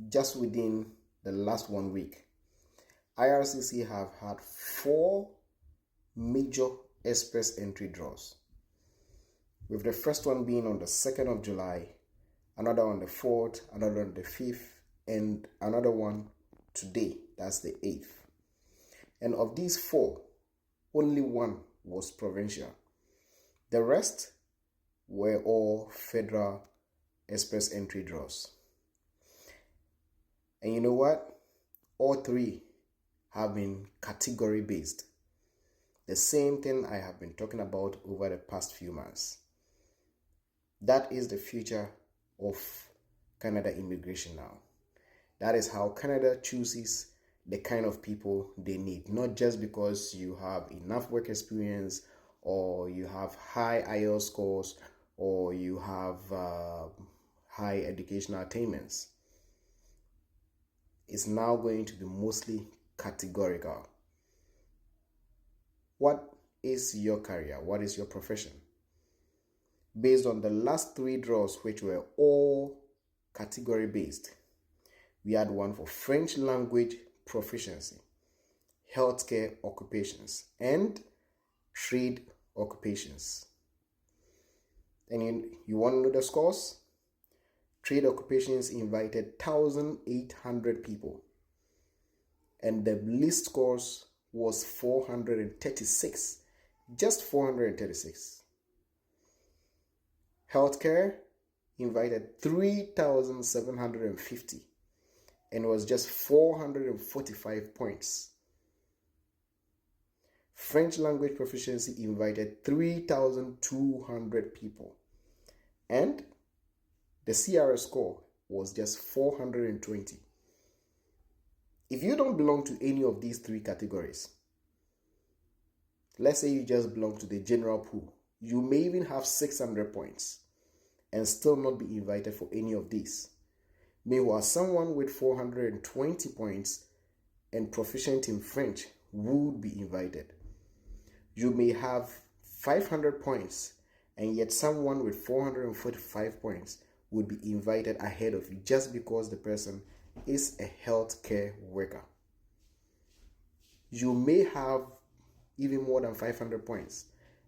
just within the last 1 week, IRCC have had 4 major express entry draws, with the first one being on the 2nd of July, another on the 4th, another on the 5th, and another one today, that's the 8th. And of these 4, only one was provincial. The rest were all federal express entry draws. And you know what? All 3 have been category based. The same thing I have been talking about over the past few months. That is the future of Canada immigration now. That is how Canada chooses the kind of people they need, not just because you have enough work experience or you have high IELTS scores or you have high educational attainments. It's now going to be mostly categorical. What is your career? What is your profession? Based on the last 3 draws, which were all category based, we had one for French language proficiency, healthcare occupations, and trade occupations. And you want to know the scores? Trade occupations invited 1,800 people, and the least scores was 436, just 436. Healthcare invited 3,750, and it was just 445 points. French language proficiency invited 3,200 people, and the CRS score was just 420. If you don't belong to any of these 3 categories, let's say you just belong to the general pool, you may even have 600 points and still not be invited for any of these. Meanwhile, someone with 420 points and proficient in French would be invited. You may have 500 points and yet someone with 445 points would be invited ahead of you just because the person is a healthcare worker. You may have even more than 500 points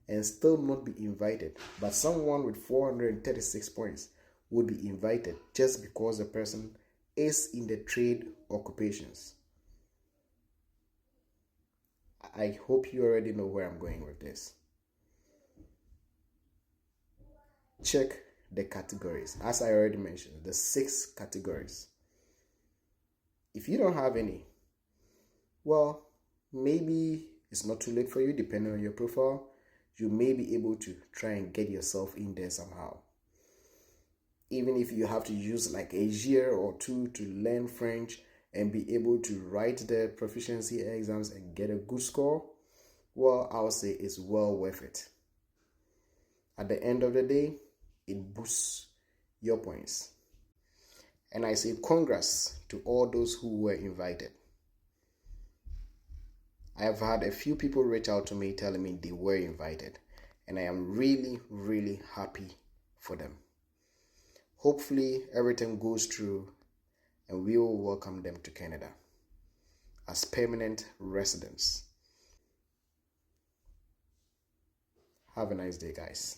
and still not be invited, but someone with 436 points would be invited just because the person is in the trade occupations. I hope you already know where I'm going with this. Check the categories. As I already mentioned, the 6 categories. If you don't have any, well, maybe it's not too late for you, depending on your profile. You may be able to try and get yourself in there somehow. Even if you have to use like a year or 2 to learn French and be able to write the proficiency exams and get a good score, well, I would say it's well worth it. At the end of the day, it boosts your points. And I say congrats to all those who were invited. I have had a few people reach out to me telling me they were invited, and I am really, really happy for them. Hopefully everything goes through and we will welcome them to Canada as permanent residents. Have a nice day, guys.